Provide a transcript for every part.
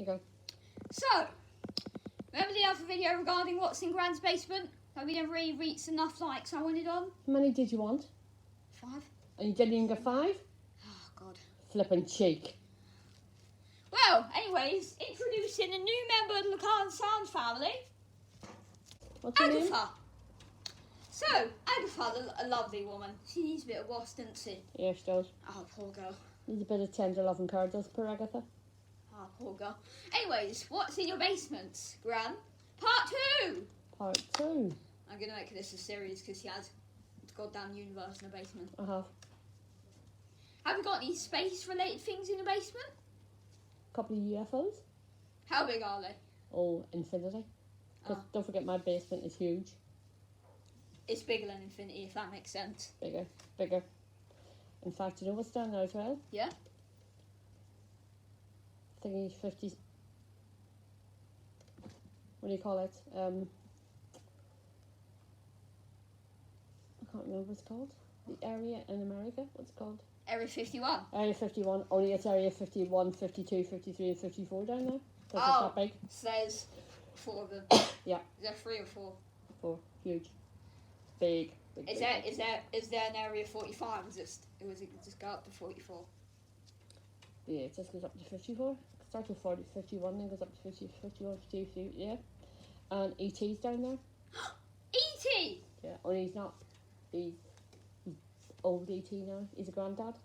you go. So, remember the other video regarding what's in Grans Basement? That we never really reached enough likes I wanted on? How many did you want? 5. And you didn't even get 5? Oh, God. Flippin' cheek. Well, anyways, introducing a new member of the Lacan Sound family. What's your name? Agatha. So, Agatha, a lovely woman. She needs a bit of wash, doesn't she? Yeah, she does. Oh, poor girl. Needs a bit of tender loving care, does poor Agatha. Oh, poor girl. Anyways, what's in your basement, Gran? Part 2! Part 2. I'm going to make this a series because she has a goddamn universe in the basement. I have. Have you got any space-related things in the basement? A couple of UFOs. How big are they? Oh, infinity. Because don't forget my basement is huge. It's bigger than infinity, if that makes sense. Bigger. In fact, you know what's down there as well? Yeah? Thingy 50... What do you call it? I can't remember what it's called. The area in America, what's it called? Area 51. Area 51. Only it's Area 51, 52, 53 and 54 down there. Because it's that big. So there's 4 of them. Yeah. Is there 3 or 4? 4. Huge. Big. Is there an Area 45? Or was it just go up to 44? Yeah, it just goes up to 54. It starts with 40, 51, then goes up to 50, 51, 52, yeah. And E.T.'s down there. E.T.! Yeah, only he's not. He's old E.T. now. He's a granddad.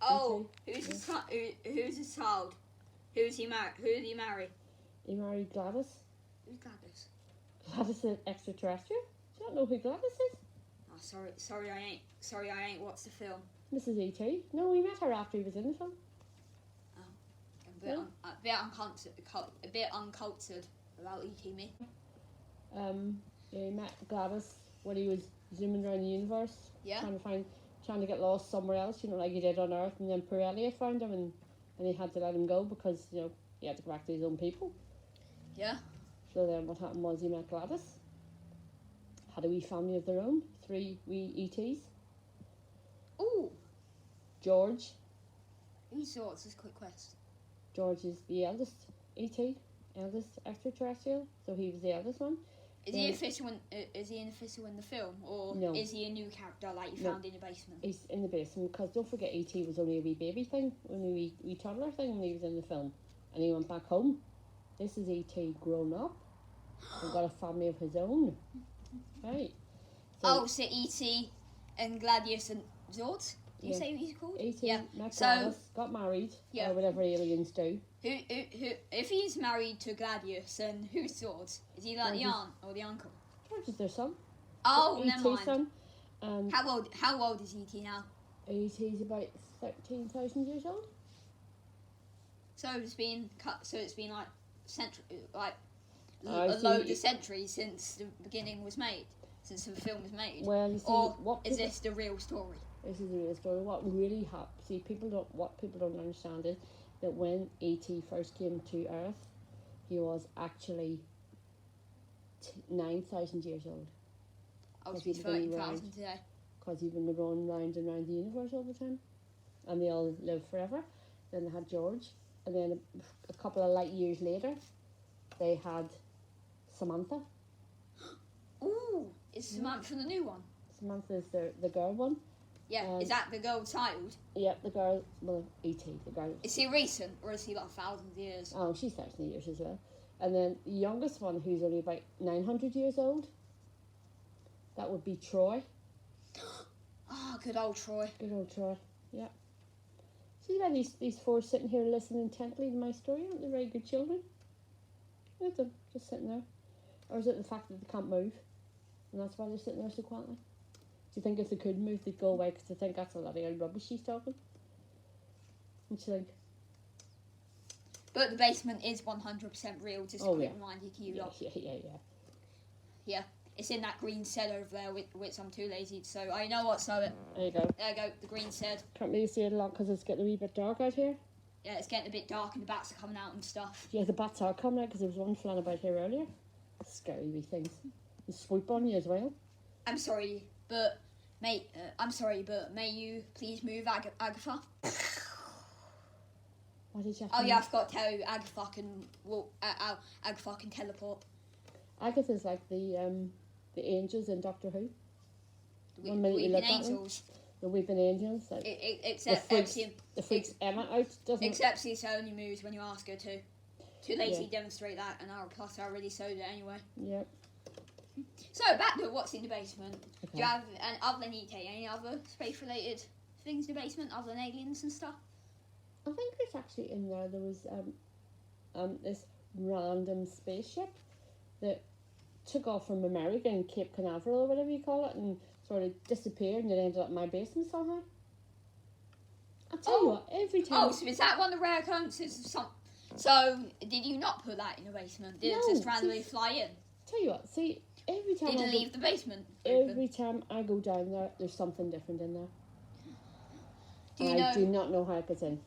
Oh, who's his child? Who did he marry? He married Gladys. Who's Gladys? Gladys is extraterrestrial. Do you not know who Gladys is? Oh, sorry, I ain't watched the film. Mrs. E.T. No, we met her after he was in the film. Oh, a bit uncultured about E.T. me. Yeah, he met Gladys when he was zooming around the universe. Yeah. Trying to get lost somewhere else, like he did on Earth, and then poor Elliot found him and he had to let him go because, he had to go back to his own people. Yeah. So then what happened was he met Gladys. Had a wee family of their own, 3 wee E.T.s. Ooh. George. Who's sorts this quick quest? George is the eldest E.T., eldest extraterrestrial, so he was the eldest one. Is he official in the film, or No. is he a new character like you found in the basement? He's in the basement because don't forget E.T. was only a wee baby thing, only a wee toddler thing when he was in the film, and he went back home. This is E.T. grown up and got a family of his own. Right. So E.T. and Gladius and Zord? Do you say what he's called? E.T. Yeah. met Gladys, got married, or whatever aliens do. Who? If he's married to Gladius, then who's Zord? Is he like the aunt or the uncle? George is their son. Oh, E.T.'s never mind. son. How old is E.T. now? E.T.'s about 13,000 years old. So it's been like a load of centuries since the beginning was made, since the film was made. Well, you see, or is this the real story? This is the real story. What really happened? See, what people don't understand is that when E.T. first came to Earth, he was actually 9,000 years old. I was 30,000 today. Because he'd been going round and round the universe all the time, and they all lived forever. Then they had George, and then a couple of light years later, they had Samantha. Ooh, is Samantha the new one? Samantha's the girl one. Yeah, is that the girl child? Yeah, the girl, E.T., the girl. Is he recent, or is he like 1,000 years? Oh, she's 1,000 years as well. And then the youngest one, who's only about 900 years old, that would be Troy. Oh, good old Troy. Good old Troy, yeah. See that these 4 sitting here listening intently to my story? Aren't they very good children? Look at them, just sitting there. Or is it the fact that they can't move? And that's why they're sitting there so quietly? Do you think if they could move, they'd go away because they think that's a lot of old rubbish she's talking? What do you think? But the basement is 100% real, just a quick reminder to you lot. Yeah, it's in that green shed over there, which I'm too lazy, so I know what's of it. There you go. There you go, the green shed. Can't really see it a lot because it's getting a wee bit dark out here. Yeah, it's getting a bit dark and the bats are coming out and stuff. Yeah, the bats are coming out because there was one flying about here earlier. Scary wee things. They swoop on you as well. I'm sorry, but may you please move, Agatha? What did you have Oh to yeah, I do? forgot to tell you, Agatha can teleport. Agatha's like the angels in Doctor Who. The One minute you weeping look at them, angels. the weeping angels. Like, Except the freaks Emma out, doesn't it? Except she's only moves when you ask her to. Too lazy Yeah. to demonstrate that, and plus I already showed it anyway. Yeah. So back to what's in the basement. Okay. Do you have, and other than ET, any other space-related things in the basement other than aliens and stuff? I think there's actually in there was this random spaceship that took off from America in Cape Canaveral or whatever you call it, and sort of disappeared, and it ended up in my basement somehow. I'll tell you what, every time. Oh, so is that one of the rare occurrences of some? So did you not put that in the basement? Did it just randomly fly in? Tell you what, see, every time Did I it go, leave the basement open? every time I go down there, there's something different in there. I do not know how it gets in.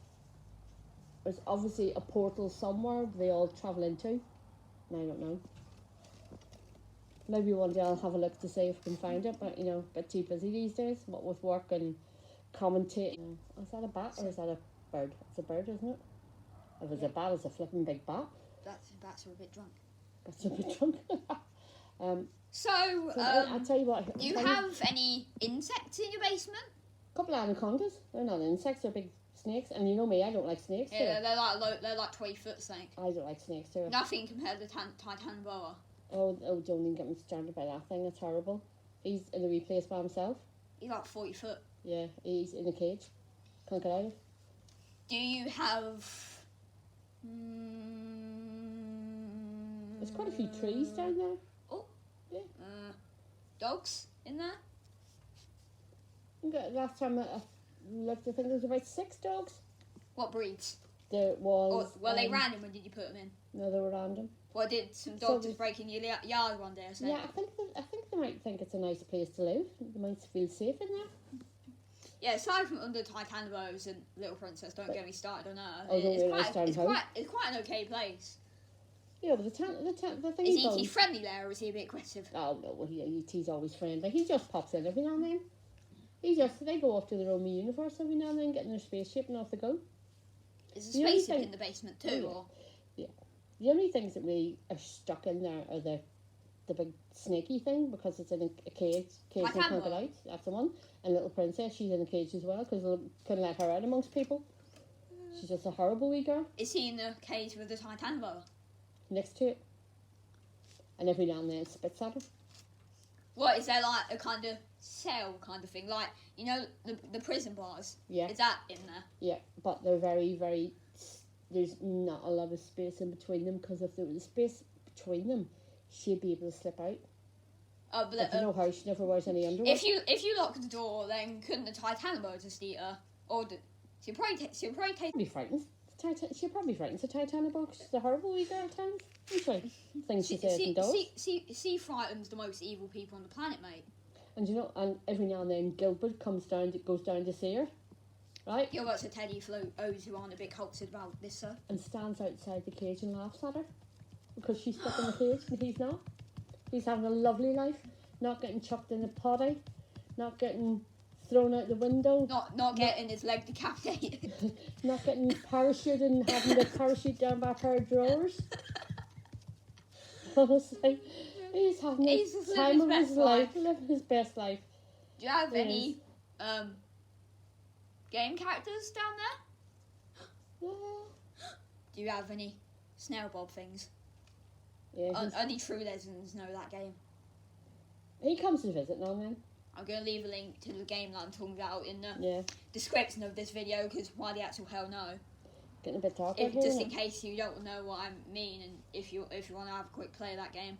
There's obviously a portal somewhere they all travel into, and I don't know. Maybe one day I'll have a look to see if I can find it, but a bit too busy these days, what with work and commentating. Is that a bat or is that a bird? It's a bird, isn't it? If it's a bat, it's a flipping big bat. Bats are a bit drunk. Bats are a bit drunk. I'll tell you what. Do you have any insects in your basement? A couple of anacondas. They're not insects, they're big snakes. And you know me, I don't like snakes. Yeah, they're like 20-foot snakes. I don't like snakes too. Nothing compared to Titan boa. Oh, don't even get me started by that thing. It's horrible. He's in a wee place by himself. He's like 40 foot. Yeah, he's in a cage. Can't get out of. Do you have? There's quite a few trees down there. Oh. Yeah. Dogs in there? Last time I looked, I think there was about 6 dogs. What breeds? There was. Were they random when did you put them in? No, they were random. Or did some dogs just break in your yard one day or something? Yeah, I think they might think it's a nice place to live. They might feel safe in there. Yeah, aside from Under Titanoboas and Little Princess, don't get me started on her. It's quite an okay place. Yeah, but the thing is E.T. friendly there, or is he a bit aggressive? Oh no, well, E.T.'s always friendly. He just pops in every now and then. They go off to their own universe every now and then, get in their spaceship and off they go. Is a spaceship in the basement too, or? Yeah. The only things that really are stuck in there are the big snaky thing, because it's in a cage they can't get out. That's the one. And Little Princess, she's in a cage as well, because they couldn't let her out amongst people. She's just a horrible wee girl. Is he in the cage with the Titanoboa? Next to it. And every now and then it spits at her. What, is there like a kind of cell kind of thing? Like, the prison bars? Yeah. Is that in there? Yeah, but they're very, very... There's not a lot of space in between them, because if there was space between them, she'd be able to slip out. Oh, but you know how she never wears any underwear. If you lock the door, then couldn't the Titanoboa just eat her? Or she'll probably take... She'll be frightened. She probably frightens the Titanoboa. She's a horrible wee girl at times. Usually, things she says and does. She frightens the most evil people on the planet, mate. And and every now and then Gilbert goes down to see her, right? Gilbert's a Teddy for those who aren't a bit cultured about this, sir. And stands outside the cage and laughs at her because she's stuck in the cage and he's not. He's having a lovely life, not getting chucked in a potty, not getting thrown out the window. Not getting his leg decapitated. Not getting parachuted and having the parachute down by a pair of drawers. Honestly, he's having the time of his life, living his best life. Do you have any game characters down there? Yeah. Do you have any Snail Bob things? Yeah. Only true legends know that game. He comes to visit now and then. I'm going to leave a link to the game that I'm talking about in the description of this video, because why the actual hell no? Getting a bit dark. Just in case you don't know what I mean, and if you want to have a quick play of that game,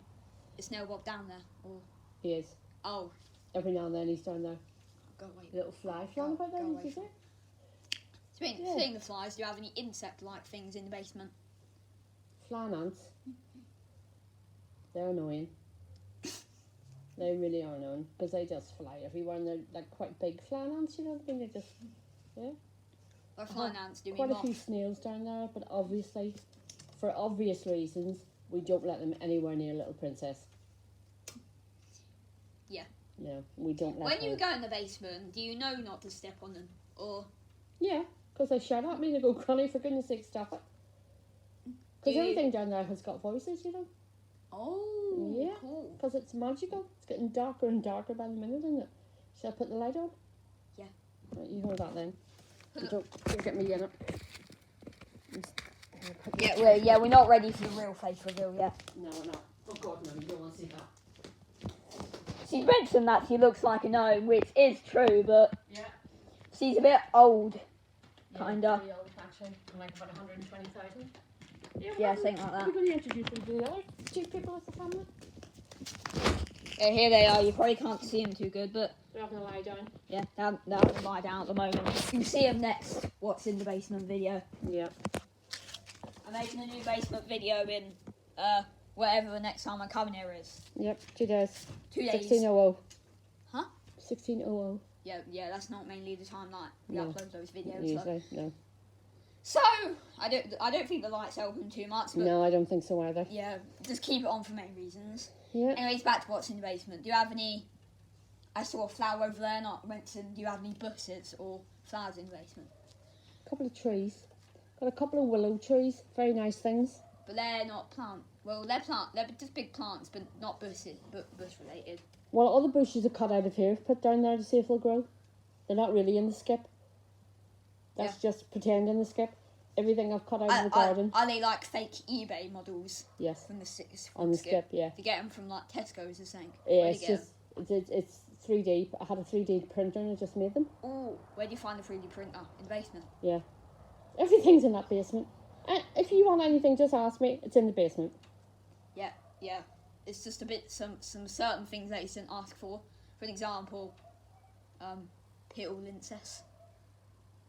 is Snail Bob down there? Or... He is. Oh. Every now and then he's down there. Go away. Little fly flying about there, did you say? Speaking of flies, do you have any insect-like things in the basement? Flying ants. They're annoying. They really are annoying, because they just fly everywhere, and they're like quite big flying ants, you know what I mean? They just, By flying ants, do you mean quite a few snails down there, but obviously, for obvious reasons, we don't let them anywhere near Little Princess. Yeah. No, we don't let When her. you go in the basement, do you know not to step on them, or? Yeah, Because they shout at me, they go, Granny, for goodness sake, stop it. Because everything down there has got voices, you know. Oh, yeah. Cool. Because it's magical. It's getting darker and darker by the minute, isn't it? Shall I put the light on? Yeah. Right, you hold that then. Don't get me in it. We're not ready for the real face reveal yet. No, we're not. Oh God, no, you don't want to see that. She mentioned that she looks like a gnome, which is true, but she's a bit old, kinda. Pretty old, actually. Like about 120,000. Yeah, something like that. We're going to introduce them to the other two people of the family. Yeah, here they are. You probably can't see them too good, but They're having a lie down. yeah, they're having a lie down at the moment. You can see them next. What's in the basement video? Yeah. I'm making a new basement video in whatever the next time I'm coming here is. Yep, 2 days. 2 days. 1600. Huh? 1600. Yeah, that's not mainly the time that we No. upload those videos. Usually, no. So I don't think the lights help them too much, but No, I don't think so either. yeah, just keep it on for main reasons. Yeah. Anyways, back to what's in the basement. Do you have any? I saw a flower over there, not mentioned. Do you have any bushes or flowers in the basement? A couple of trees. Got a couple of willow trees. Very nice things. But they're not plant. Well, they're just big plants, but not bushes, but bush related. Well, all the bushes are cut out of here, put down there to see if they'll grow. They're not really in the skip. That's just pretending the skip. Everything I've cut out of the garden. Are they like fake eBay models? Yes. From on the skip, yeah. To get them from like Tesco's or something. Yeah, it's 3D. I had a 3D printer and I just made them. Oh, where do you find the 3D printer? In the basement? Yeah. Everything's in that basement. If you want anything, just ask me. It's in the basement. Yeah. It's just a bit some certain things that you didn't ask for. For example, Petal Princess.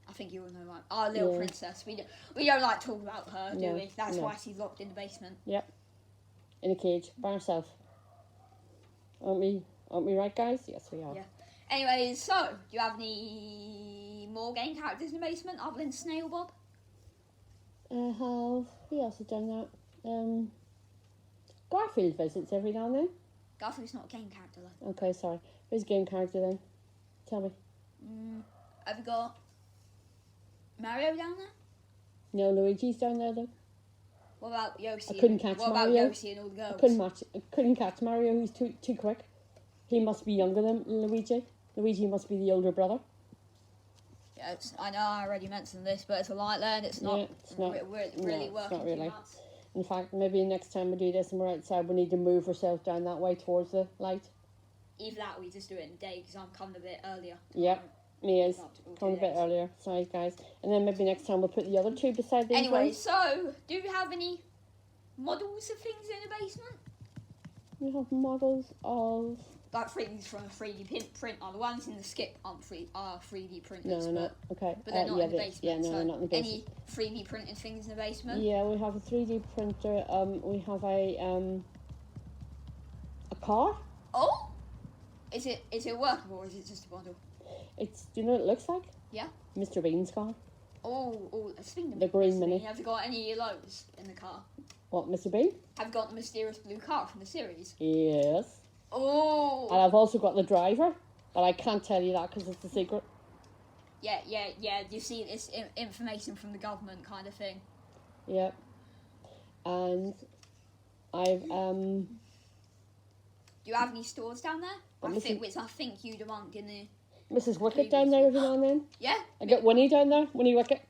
I think you all know like our little princess. We don't like talk about her, do we? That's why she's locked in the basement. Yep. In a cage by herself. Aren't we right, guys? Yes, we are. Yeah. Anyways, so do you have any more game characters in the basement other than Snail Bob? I have. Who else has done that? Garfield visits every now and then. Garfield's not a game character though. Okay, sorry. Who's a game character then? Tell me. Have you got Mario down there? No, Luigi's down there though. What about Yoshi? I couldn't catch What Mario. about Yoshi and all the girls? I couldn't catch Mario. He's too quick. He must be younger than Luigi. Luigi must be the older brother. Yeah, I know I already mentioned this, but it's a light there and it's not, it's not really working it's not really. too much. In fact, maybe next time we do this and we're outside, we need to move ourselves down that way towards the light. Either that or we just do it in the day because I'm coming a bit earlier. Yeah, me is. Coming a bit earlier. Sorry, guys. And then maybe next time we'll put the other two beside these Anyway, ones. so, do you have any models of things in the basement? We have models of... Like things from a 3D print. The ones in the skip are 3D printers. No, okay. But they're not in the basement. Yeah, no, they're not in the basement. Any 3D printed things in the basement? Yeah, we have a 3D printer. We have a car. Oh! Is it workable or is it just a model? Do you know what it looks like? Yeah. Mr. Bean's car. Oh, speaking of the green Mr. Mini. Bean, have you got any of those in the car? What, Mr. Bean? Have you got the mysterious blue car from the series? Yes. Oh! And I've also got the driver, but I can't tell you that because it's a secret. Yeah. You see, it's information from the government kind of thing. Yeah. And I've Do you have any stores down there? I think you the one in the... Mrs. Wicket down there every now and then. Yeah. I get Winnie down there, Winnie Wicket.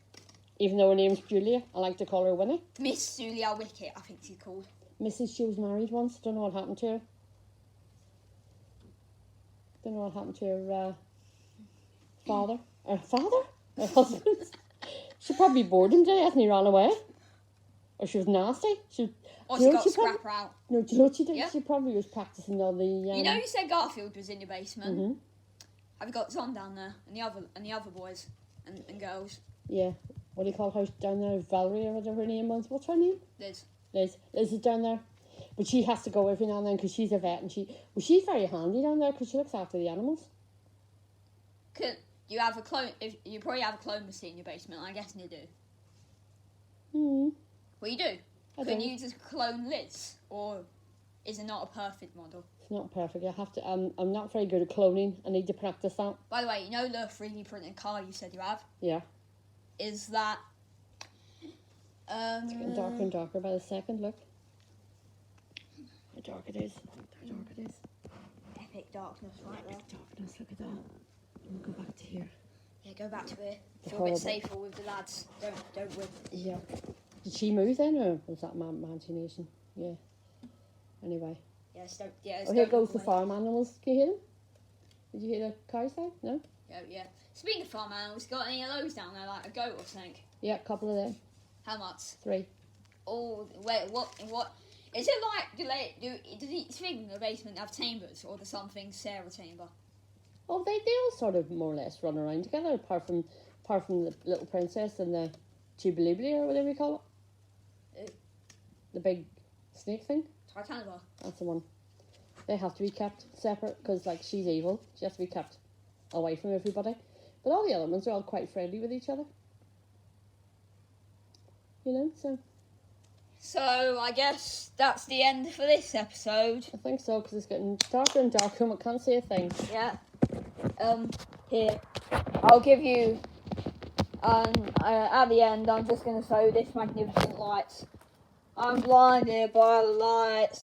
Even though her name's Julia, I like to call her Winnie. Miss Julia Wicket, I think she's called. Mrs. She was married once. Don't know what happened to her. Don't know what happened to her father. Her father? Her husband? She probably bored him to death and he ran away. Or she was nasty. She got scrap her out. No, do you know what she did? Yeah. She probably was practising all the... You know you said Garfield was in your basement? Mm-hmm. Have you got Zon down there? And the other boys and girls? Yeah. What do you call her down there? Valerie or whatever her name was. What's her name? Liz. Liz is down there. But she has to go every now and then because she's a vet and she's very handy down there because she looks after the animals. Do you have a clone? You probably have a clone machine in your basement. I'm guessing you do. Well, you do. Can you just clone Liz, or is it not a perfect model? It's not perfect. I have to. I'm not very good at cloning. I need to practice that. By the way, you know the 3D printed car you said you have? Yeah. is that It's getting darker and darker by the second. Look how dark it is. How dark it is. Epic darkness right there. Epic darkness. Look at that. We'll go back to here. Yeah, go back to here. The Feel a bit horrible. safer with the lads. Don't win. Yeah. Did she move then, or was that my imagination? Yeah. Anyway. Yes, don't. Yeah. Oh, here goes the farm animals. Can you hear them? Did you hear the cows then? No? Yeah. Speaking of farm animals, got any of those down there, like a goat or something? Yeah, a couple of them. How much? 3. Oh, wait, what? Is it like, does each thing in the basement have chambers, or does something share a chamber? Oh, they all sort of more or less run around together, apart from the little princess and the Jubilee or whatever you call it. Ew. The big snake thing. Titanoboa. That's the one. They have to be kept separate because, like, she's evil. She has to be kept away from everybody. But all the other ones are all quite friendly with each other. You know, so So, I guess that's the end for this episode. I think so, because it's getting darker and darker and we can't see a thing. Yeah. Here. I'll give you, at the end, I'm just going to show this magnificent light. I'm blinded by the lights.